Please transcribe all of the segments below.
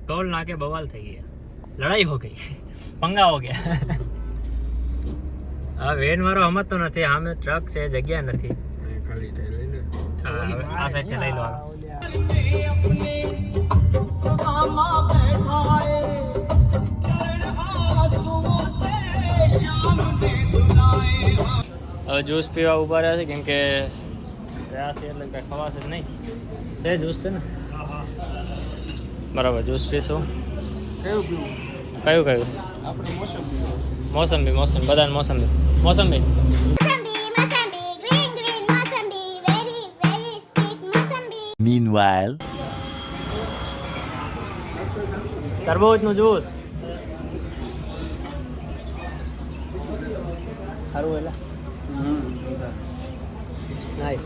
Toll नाके बवाल થઈ ગયા, લડાઈ હો ગઈ, पंगा हो गया। આ વેન વાળો હમતો નથી, સામે ટ્રક છે, જગ્યા નથી, ખાલી થઈ લઈ લે। આ સાઈડ થી લઈ લો। હવે જ્યુસ પીવા ઉભા રહ્યા છે કેમ કે રહ્યા છે એટલે કંઈ ખવાશે જ નહીં, છે જ્યુસ છે ને? બરાબર, જ્યુસ પીશું। કેવું પીવું? કયું કયું? આપણે મોસંબી। મોસંબી, મોસંબી, બધાને મોસંબી, મોસંબી। Meanwhile, તરબૂચનું જ્યુસ સારું એટલે નાઈસ।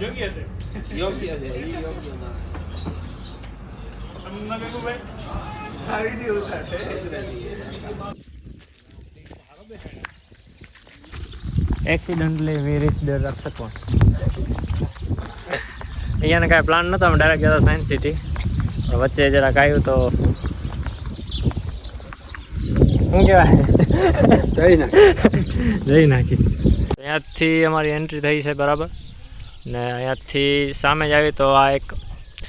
યોગ્ય છે, યોગ્ય છે, ઈ યોગ્ય ના તમને કેવું ભાઈ? આ વિડિયો ઉતારે એક્સિડન્ટલી વી રીચ ધ રક્ષકવન। અહીંયાને કાંઈ પ્લાન નહોતો, અમે ડાયરેક્ટ ગયા સાયન્સ સિટી, વચ્ચે જરાક આવ્યું તો શું કહેવાય, જઈ નાખી। અહીંયાથી અમારી એન્ટ્રી થઈ છે બરાબર, ને અહીંયાથી સામે જ આવી તો આ એક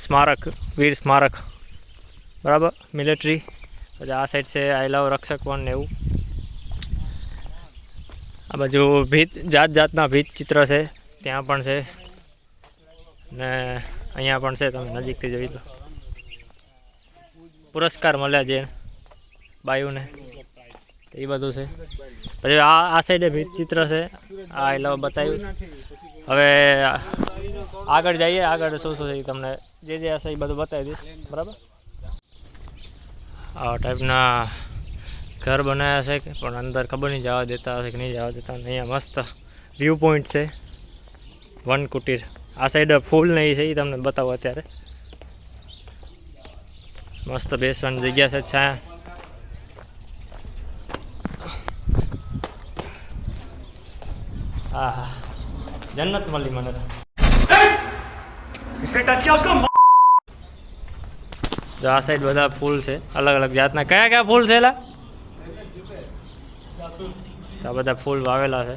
સ્મારક, વીર સ્મારક બરાબર, મિલિટરી। પછી આ સાઈડ છે આઈ લવ રક્ષકવન ને એવું। આ બાજુ ભીત, જાત જાતના ભીત ચિત્ર છે ત્યાં પણ છે, ને અહીંયા પણ છે, તમે નજીકથી જોઈ લો। પુરસ્કાર મળ્યા જે બાયુને એ બધું છે। પછી આ સાઈડે ભીત ચિત્ર છે, આ આઈ લવ બતાવ્યું। હવે આગળ જઈએ, આગળ શું શું છે એ તમને જે હશે એ બધું બતાવી દઈશ બરાબર। આ ટાઈપના ઘર બનાવ્યા છે કે પણ અંદર ખબર નહીં જવા દેતા હશે કે નહીં જવા દેતા। અહીંયા મસ્ત વ્યૂ પોઈન્ટ છે, વન કુટીર। આ સાઈડ ફૂલ નહીં છે એ તમને બતાવો અત્યારે। મસ્ત બેસવાની જગ્યા છે, છાયા। હા, જન્નત મળી મને તો। જો આ સાઈડ બધા ફૂલ છે, અલગ અલગ જાતના। કયા કયા ફૂલ છે એલા? આ બધા ફૂલ વાવેલા છે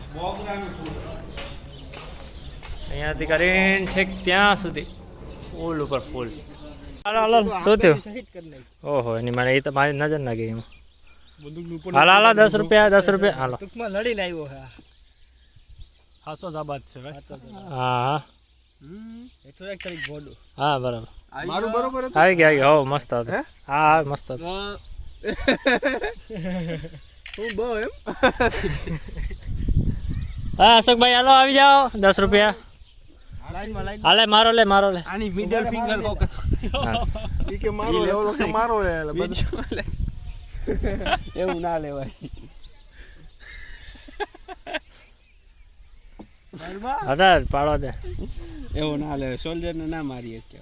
અહીંયાથી કરીને છેક ત્યાં સુધી, ફૂલ ઉપર ફૂલ। હાલો હાલો, શું થયું? ઓહો, એની મને એ તો મારી નજર ના ગઈ એમાં। હાલો હાલો, 10 રૂપિયા, 10 રૂપિયા હાલો। લડી લાવ્યો છે, હાસો જાબાદ છે ભાઈ। હા હા, એટલો એક તારીખ બોડું। હા બરાબર, મારું બરોબર હતું? આવી ગયા, હો મસ્ત હતું। હા હા, મસ્ત હતું। હું બહુ એમ હા અશોકભાઈ, હાલો આવી જાઓ, 10 રૂપિયા હાલે। મારો લે, મારો લે। આની મિડલ ફિંગર કોક ઈ કે મારો લે, ઓલો કે મારો લે, બધું એવું ના લેવાય। હટા પાડો દે, એવું ના લે, સોલ્જર ને ના મારીએ કે।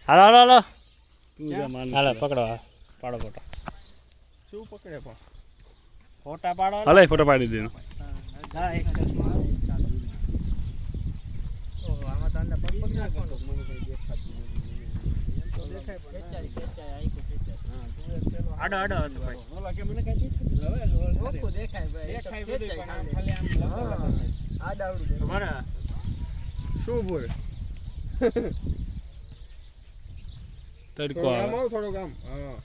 હાલો હાલો હાલો, તું જા માન હાલો પકડો, પાડો ફોટો। શું પકડે પણ ફોટા પાડો, હલે ફોટો પાડી દેનો। હા એક ચશ્મા। ઓહો, આમાં તો અંદર પગ પગ નાખવાનો, મને કઈ દેખાતું નથી તો દેખાય પણ ખેચારી ખેચારી આઈકો ખેચારી। હા, તું પેલો આડો આડો હશે ભાઈ, ઓલા કે મને કઈ દેખાતું હવે ઓકો દેખાય ભાઈ, દેખાય બધું પણ આમ ખાલી આમ આડાવડું દે તમારા શું બોલ તડકો આમ આવ થોડો કામ। હા,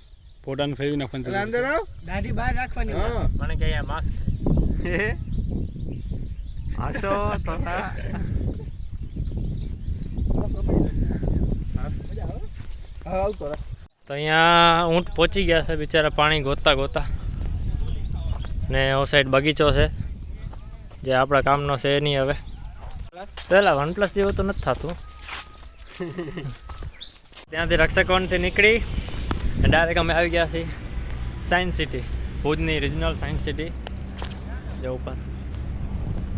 ફોટાને ફેરવી નાખવાનું, અંદર આવ, દાઢી બહાર રાખવાની। હા, મને કે અહીંયા માસ્ક આશો તો તો અહીંયા ઊંટ પહોંચી ગયા છે બિચારા, પાણી ગોતા ગોતા। ને ઓ સાઈડ બગીચો છે જે આપણા કામનો છે નહીં હવે। પહેલાં OnePlus જેવું તો નથી થતું। ત્યાંથી રક્ષકવનથી નીકળી ડાયરેક્ટ અમે આવી ગયા છીએ સાયન્સ સિટી, ભુજની રિજનલ સાયન્સ સિટી જે ઉપર।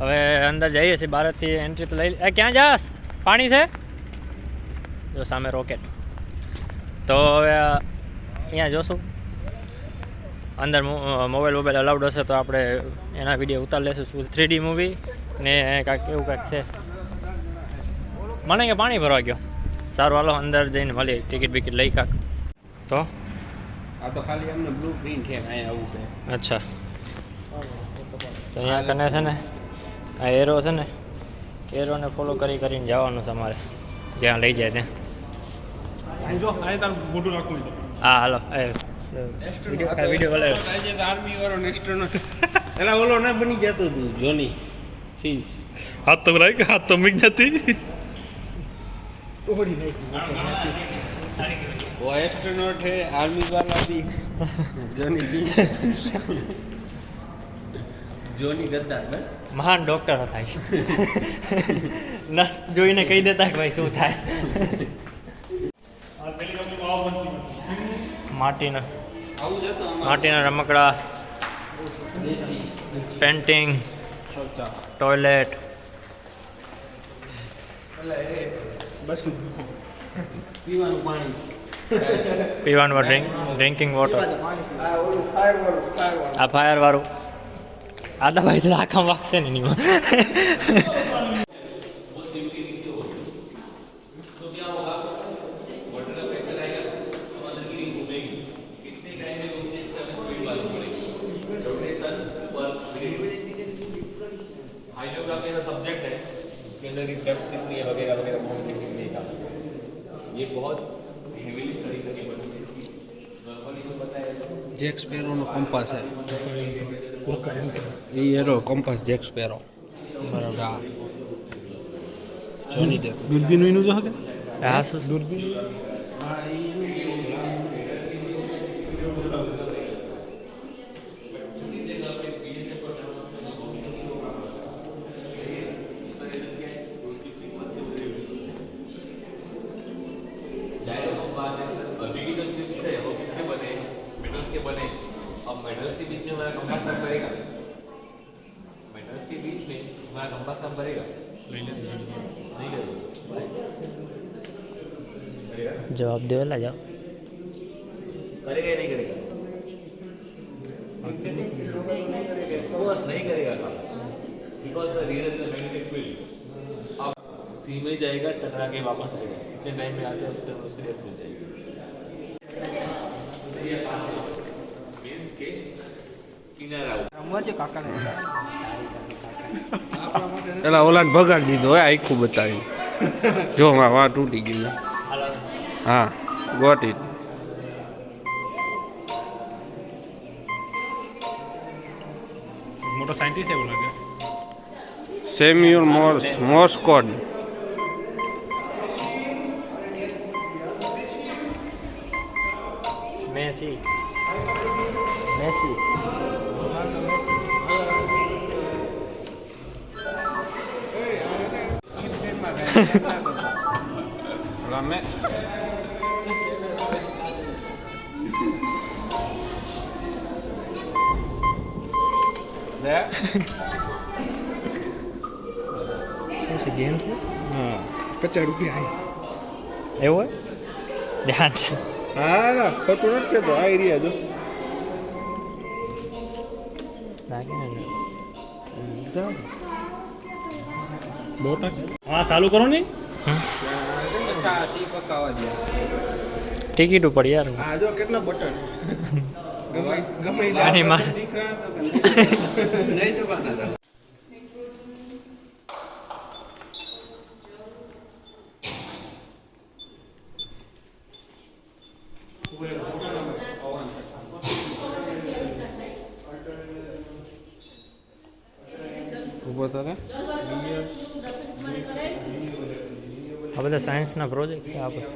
હવે અંદર જઈએ છીએ, બહારથી એન્ટ્રી તો લઈ। ક્યાં જાસ? પાણી છે જો સામે રોકેટ। તો હવે અહીંયા જોશું, અંદર મોબાઈલ અલાઉડ હશે તો આપણે એના વિડીયો ઉતાર લેશું। 3D મૂવી ને કાંઈક એવું કાંઈક છે। મને કે પાણી ભરવા ગયો. સારું હાલો અંદર જઈને મળીએ, ટિકિટ બિકિટ લઈ કાક તો. આ તો ખાલી એમને બ્લુ પ્રિન્ટ છે અહીંયા આવું છે. અચ્છા, તો અહીંયા કને છે ને આ એરો છે ને, એરોને ફોલો કરીને જવાનું છે અમારે, જ્યાં લઈ જાય ત્યાં. હા હાલો વિડીયો બોલે. આર્મી વાળો નેક્સ્ટ એલા ઓલો ના બની જતો તું જોની સીન્સ. હાથ તો રાખ, હાથ તો મીક નથી તોડી નાખી. वो एस्ट्रोनॉट है आर्मी वाला भी जोनी सिंह જોની ગદ્દાર બસ મહાન ડોક્ટર હતા નસ જોઈને કહી દેતા કે ભાઈ શું થાય. માટીના રમકડા, પેન્ટિંગ, ટોયલેટ, પીવાનું પાણી, પીવાનું ડ્રિંકિંગ વોટર. આ ફાયર વાળું આ દવાઈ તો આખા વાગશે ને એની. ये बहुत हेवीली स्टडी करके बनी है. जैक स्पैरो નો કંપાસ है. ये एरो कंपास जैक स्पैरो. बराबर. જોની દેખ દૂરબીન નું જો હકે. હા શું દૂરબીન. अभी की जो स्लिप्स है वो किसके बने, मेटल्स के बने. अब मेटल्स के बीच में हमारा कंपास काम करेगा. मेटल्स के बीच में हमारा कंपास काम करेगा नहीं करेगा. जवाब दे ला जाओ. करेगा या नहीं करेगा? बस नहीं करेगा because the reason is magnetic field. अब सी में जाएगा, टकरा के वापस आएगा. कितने टाइम में आते हैं उससे उसकी रेस्ट मिल जाएगी. मीन्स के किनारा એલા ઓલાને ભગાડી દીધો હોય આખું બતાવી. જો માં તૂટી ગયું. હા ગોટ ઇટ. મોટો સાયન્ટિસ્ટ એવું લાગે. Samuel Morse code. મેસી રમે શું છે ગેમ છે? હા 50 રૂપિયા. એવું હોય ધ્યાન છે. હા ના ખોટું નથી કહેતો. આ એરિયા જો હા ચાલુ કરો ને. ટિકિટ ઉપર યાર. આ જો કેટલા બટન. ગમે આની માં નહીં દબાના હતા. ઉભો તો રે. આ બધા સાયન્સના પ્રોજેક્ટ છે આપણે.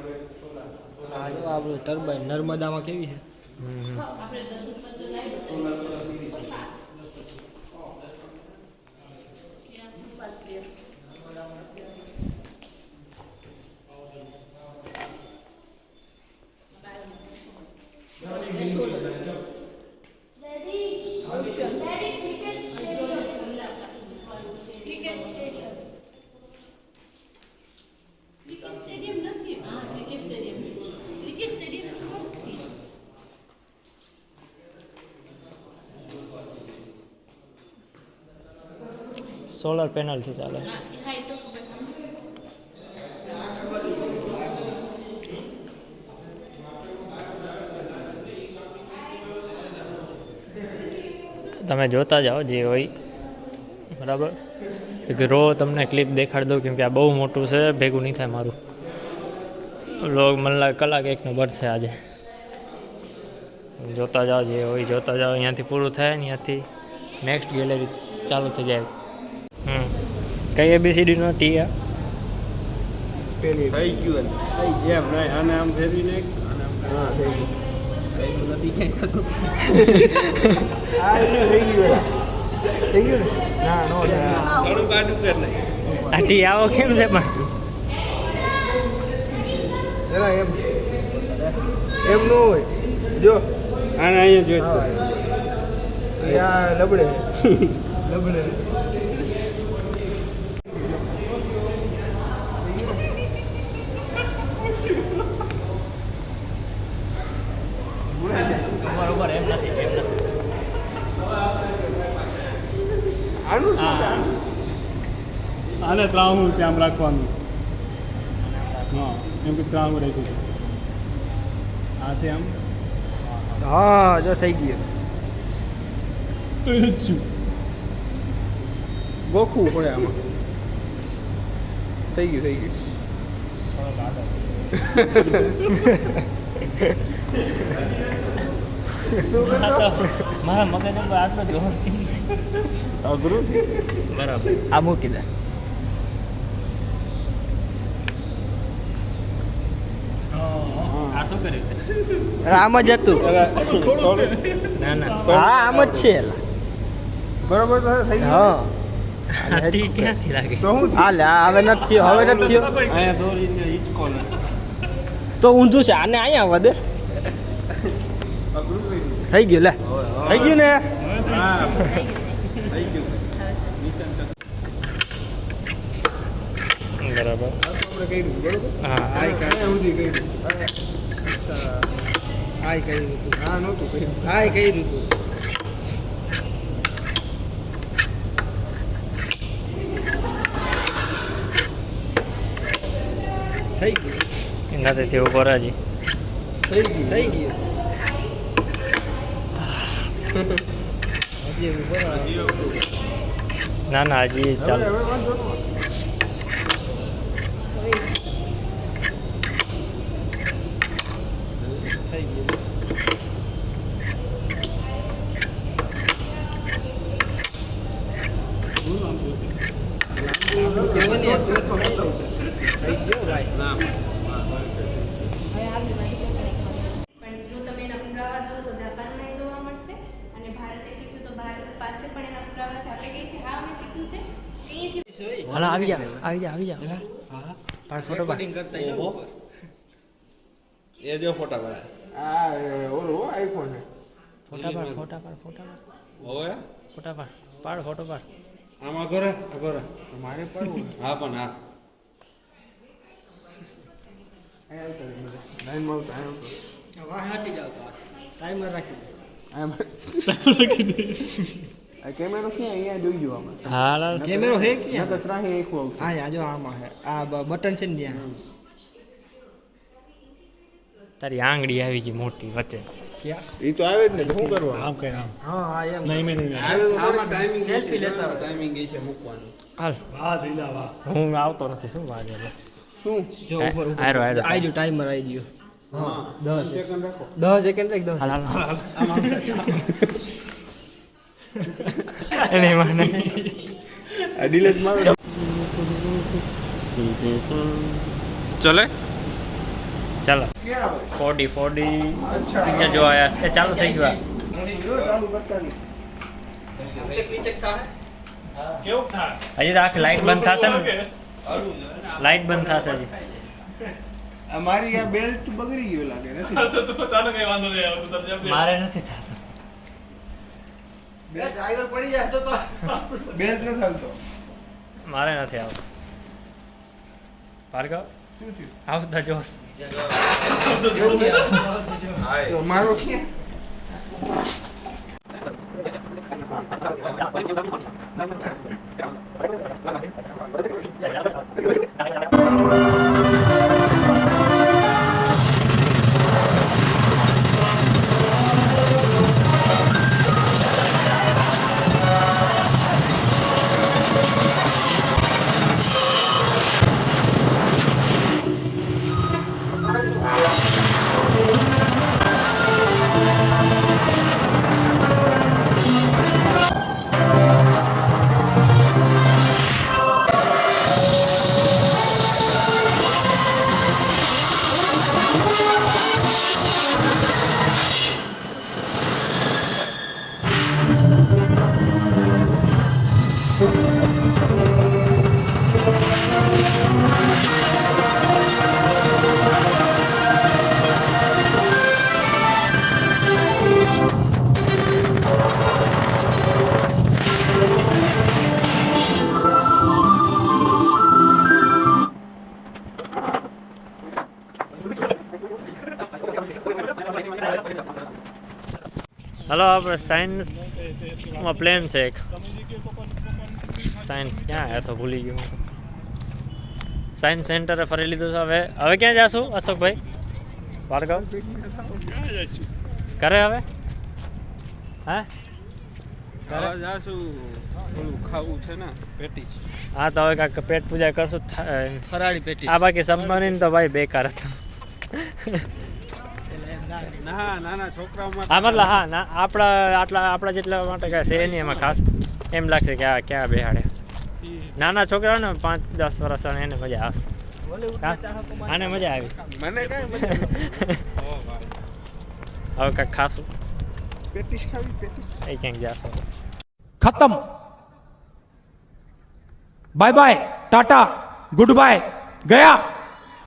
આપણે ટર્બાઇન નર્મદામાં કેવી છે? સોલર પેનલથી ચાલે. તમે જોતા જાઓ જે હોય બરાબર. એક રો તમને ક્લિપ દેખાડી દઉં કેમ કે આ બહુ મોટું છે, ભેગું નહીં થાય મારું. લોગ મને લાગે કલાક એકનો બનશે આજે. જોતા જાઓ જે હોય જોતા જાઓ. અહીંયાથી પૂરું થાય ને અહીંયાથી નેક્સ્ટ ગેલેરી ચાલુ થઈ જાય. કઈ ABCD નો ટી આ થઈ ગયું એમ નહીં આને આમ ફેરવીને હા થઈ ગયું. થઈ ગયું ના નો થોડું કાઢું કર નહીં. આ ટી આવો કેમ છે પણ એલા એમ નો હોય જો આને અહીંયા જોઈ યા લબડે લબડે બરોબર એમ નથી એમ નથી. આનું શું આને ત્રાણું છે આમ રાખવાનું. હા એમ કે ત્રાણું રાખ્યું છે. આ છે આમ હા જો થઈ ગયું ગોખવું પડે આમાં થઈ ગયું મારા મગજ ઉપર આટલો જ અઘરું થયું બરાબર. આ મૂકી દે આ શું કર્યું? આમ જ હતું ના ના હા આમ જ છે બરોબર થઈ ગયું હા આ ટી ક્યાંથી લાગે? તો હું હા લે હવે નથી થયો હવે નથી થયો અહીંયા દોરીને હિંચકો ને તો ઊંધું છે આને અહીંયા આવવા દે અઘરું કર્યું. થઈ ગયું લે થઈ ગયું ને હા થઈ ગયું. બરાબર. આપણે કર્યું બરોબર હા આય સુધી કર્યું અચ્છા આય કર્યું હતું હા નહોતું કર્યું આય કર્યું હતું થઈ ગયું નથી થયું ઉપર હજી. થઈ ગયું હજી ઉપર ના ના હજી ચાલુ. હવે વાંધો ન થઈ ગયું થઈ ગયો ભાઈ ના પણ જો તમે એના પુરાવા જુઓ તો જાપાનમાં જોવા મળશે અને ભારતે શીખ્યું તો ભારત પાસે પણ એના પુરાવા છે. આપણે કહીએ છીએ હા અમે શીખ્યું છે એ છે. હાલો આવી જા હા પાડ ફોટો પાડ. એ જો ફોટા પાડે આ ઓલો આઈફોન છે ફોટા પાડ હવે ફોટો પાડ. આમાં ઘરે ઘરે મારે પડવું હા પણ હા લાઈનમાં વાહ હાટી જાવ તો ટાઈમર રાખી દે આ કેમેરો ક્યાં અહીંયા જોઈ જો આમાં હાલ કેમેરો હે ક્યાં નકર ત્રાહી એક હોવ આ આ જો આમાં હે આ બટન છે ને ત્યાં તારી આંગળી આવી ગઈ મોટી વચ્ચે. એ તો આવે જ ને શું કરવા આમ કઈ આમ હા આ એમ નહીં મેં નહીં આમાં ટાઈમિંગ સેલ્ફી લેતા હોય. ટાઈમિંગ છે મૂકવાનું. હાલ વાહ જીલા વાહ. હું આવતો નથી શું વાગે શું જો ઉપર ઉપર આયરો આઈ જો ટાઈમર આવી ગયો હા 10 સેકન્ડ રાખો 10 સેકન્ડ રાખ 10 હાલ એને મને આ ડિલેટ મારો ચલે ચાલો ક્યાં આવે 40 અચ્છા પિક્ચર જોવા યાર એ ચાલુ થઈ ગયું. જો ચાલુ કરતા નહીં કેવું થાય? હજી તો આખી લાઈટ બંધ થશે ને લાઈટ બંધ થશે હજી. આ મારી આ બેલ્ટ બગડી ગયો લાગે નથી તો તને કઈ વાંધો નહીં આવે તો સમજાવ દે. મારે નથી થતું. બેલ્ટ આગળ પડી જાય તો બેલ્ટ ન ચાલતો મારે નથી આવતું. ભાર્ગવ શું થયું આવતા જોશ. એવું છે? તો મારો ક્યાં હલો આપણે સાયન્સમાં પ્લેન છે એક સાયન્સ ક્યાં આવ્યા તો ભૂલી ગયો સાયન્સ સેન્ટરે ફરી લીધું છે હવે ક્યાં જાશું અશોકભાઈ ભાર્ગવ કરે હવે હા જાશું ઓલું ખાવું છે ને પેટીસ હા તો હવે કાંઈક પેટ પૂજા કરશું ફરાળી પેટી આ બાકી સબમરીન તો ભાઈ બેકાર હતું ના નાના છોકરાઓ હા મતલબ હા ના આપણા જેટલા માટે કાંઈ છે નહીં એમાં ખાસ એમ લાગશે કે આ ક્યાં બેહાડે નાના છોકરાઓ ને 5-10 વર્ષ એને મજા આવશે હા? આને મજા આવી મને કઈ મજા હવે કાંઈક ખાશું પેટીસ ખાવી પેટીસ એ ક્યાંક જાશું खत्म बाय बाय टाटा गुड बाय गया